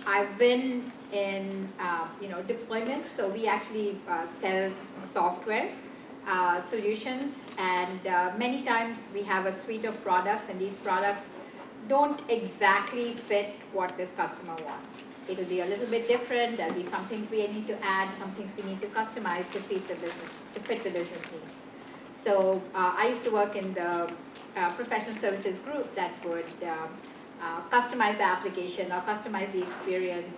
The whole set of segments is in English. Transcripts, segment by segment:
I've been in deployment, so we actually sell software solutions, and many times we have a suite of products, and these products don't exactly fit what this customer wants. It'll be a little bit different. There'll be some things we need to add, some things we need to customize to fit the business needs. So I used to work in the professional services group that would customize the application or customize the experience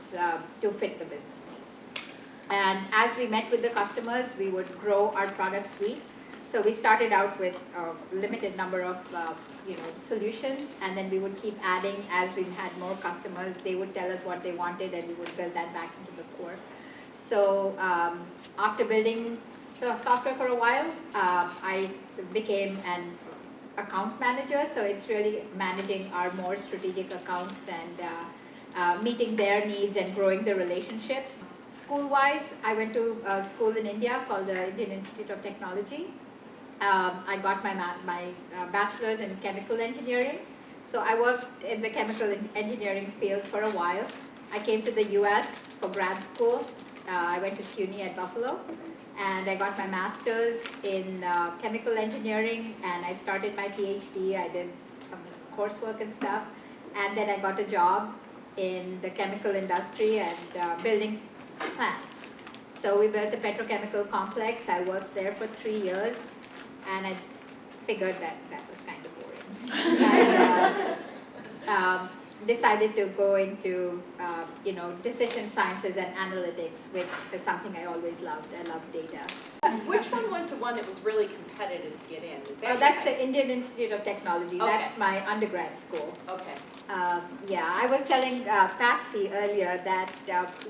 to fit the business needs. And as we met with the customers, we would grow our product suite. So we started out with a limited number of solutions, and then we would keep adding as we had more customers. They would tell us what they wanted, and we would build that back into the core. So after building software for a while, I became an account manager. So it's really managing our more strategic accounts and meeting their needs and growing the relationships. School-wise, I went to a school in India called the Indian Institute of Technology. I got my bachelor's in chemical engineering. So I worked in the chemical engineering field for a while. I came to the US for grad school. I went to SUNY at Buffalo, and I got my master's in chemical engineering, and I started my PhD. I did some coursework and stuff, and then I got a job in the chemical industry and building plants. So we built a petrochemical complex. I worked there for 3 years. And I figured that was kind of boring. And decided to go into decision sciences and analytics, which is something I always loved. I love data. Which one was the one that was really competitive to get in? That's the Indian Institute of Technology. Okay. That's my undergrad school. Okay. I was telling Patsy earlier that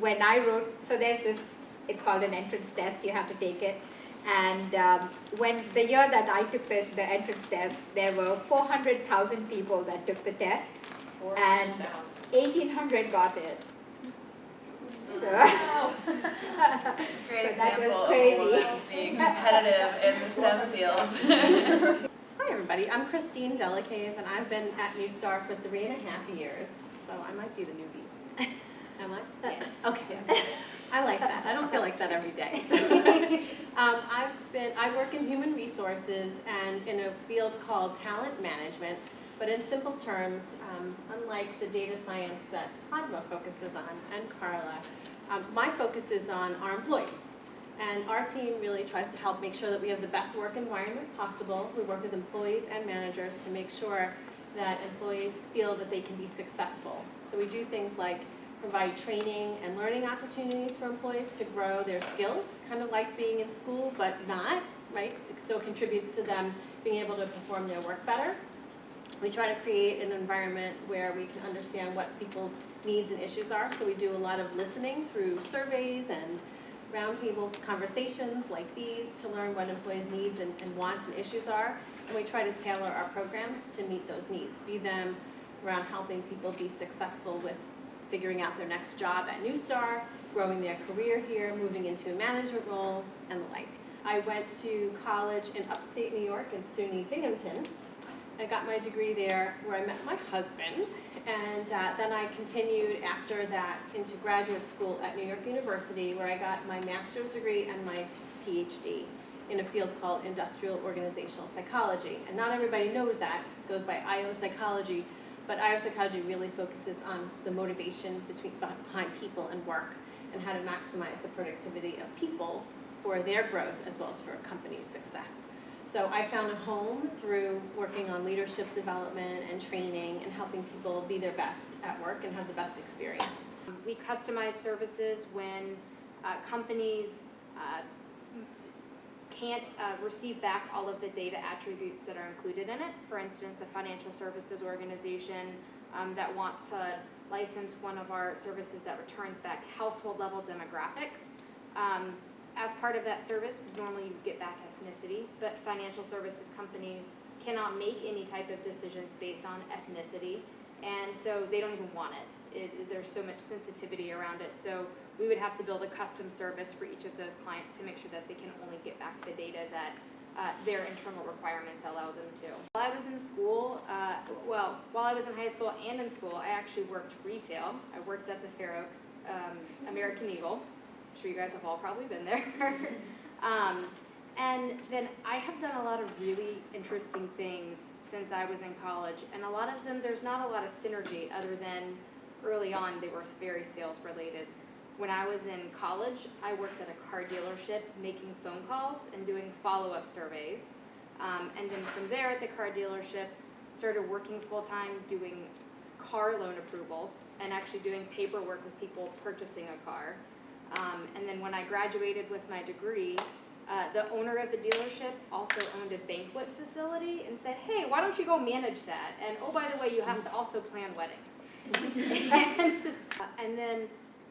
when I wrote, so there's this, it's called an entrance test. You have to take it. And when the year that I took the entrance test, there were 400,000 people that took the test, and 1,800 got it. So, Wow. That's a great example of being competitive in the STEM fields. Hi everybody, I'm Christine Delacave, and I've been at Neustar for 3.5 years, so I might be the newbie. Am I? Yeah. Okay. I like that. I don't feel like that every day. So, I work in human resources and in a field called talent management, but in simple terms, unlike the data science that Padma focuses on and Carla, my focus is on our employees. And our team really tries to help make sure that we have the best work environment possible. We work with employees and managers to make sure that employees feel that they can be successful. So we do things like provide training and learning opportunities for employees to grow their skills, kind of like being in school, but not, right? So it contributes to them being able to perform their work better. We try to create an environment where we can understand what people's needs and issues are. So we do a lot of listening through surveys and roundtable conversations like these to learn what employees' needs and wants and issues are. And we try to tailor our programs to meet those needs, be them around helping people be successful with figuring out their next job at Neustar, growing their career here, moving into a management role, and the like. I went to college in upstate New York in SUNY Binghamton. I got my degree there where I met my husband, and then I continued after that into graduate school at New York University, where I got my master's degree and my PhD in a field called industrial organizational psychology. And not everybody knows that. It goes by IO psychology. But IO psychology really focuses on the motivation behind people and work and how to maximize the productivity of people for their growth as well as for a company's success. So I found a home through working on leadership development and training and helping people be their best at work and have the best experience. We customize services when companies can't receive back all of the data attributes that are included in it. For instance, a financial services organization that wants to license one of our services that returns back household level demographics. As part of that service, normally you get back ethnicity, but financial services companies cannot make any type of decisions based on ethnicity, and so they don't even want it. There's so much sensitivity around it, so we would have to build a custom service for each of those clients to make sure that they can only get back the data that their internal requirements allow them to. While I was in school, well, while I was in high school and in school, I actually worked retail. I worked at the Fair Oaks American Eagle. I'm sure you guys have all probably been there. And then I have done a lot of really interesting things since I was in college, and a lot of them, there's not a lot of synergy other than early on they were very sales related. When I was in college, I worked at a car dealership making phone calls and doing follow-up surveys. And then from there at the car dealership, started working full-time doing car loan approvals and actually doing paperwork with people purchasing a car. And then when I graduated with my degree, the owner of the dealership also owned a banquet facility and said, hey, why don't you go manage that? And oh, by the way, you have to also plan weddings. And then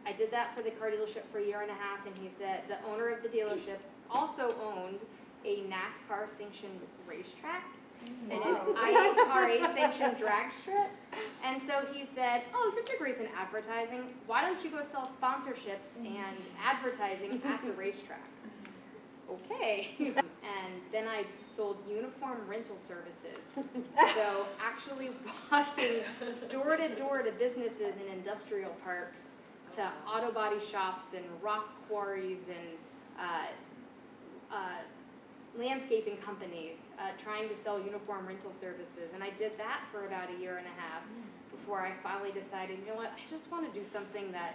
I did that for the car dealership for a year and a half, and he said the owner of the dealership also owned a NASCAR sanctioned racetrack and an IHRA sanctioned drag strip. And so he said, oh, your degree's in advertising. Why don't you go sell sponsorships and advertising at the racetrack? Okay. And then I sold uniform rental services. So actually walking door to door to businesses in industrial parks, to auto body shops and rock quarries and landscaping companies, trying to sell uniform rental services. And I did that for about a year and a half before I finally decided, you know what, I just want to do something that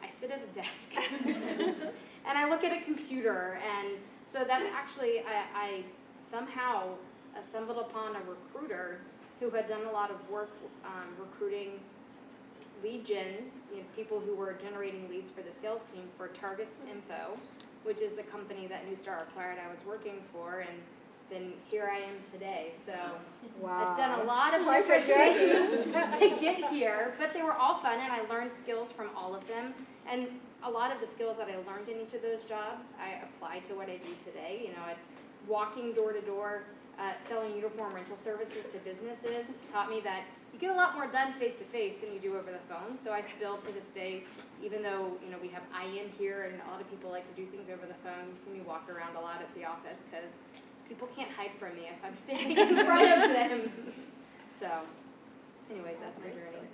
I sit at a desk and I look at a computer. And so that's actually, I somehow stumbled upon a recruiter who had done a lot of work recruiting lead gen, people who were generating leads for the sales team for Targus Info, which is the company that Neustar acquired I was working for, and then here I am today. So Wow. I've done a lot of different things to get here, but they were all fun, and I learned skills from all of them. And a lot of the skills that I learned in each of those jobs, I apply to what I do today. Walking door to door, selling uniform rental services to businesses taught me that you get a lot more done face to face than you do over the phone. So I still, to this day, even though we have IM here and a lot of people like to do things over the phone, you see me walk around a lot at the office because people can't hide from me if I'm standing in front of them. So, anyways, that's my journey.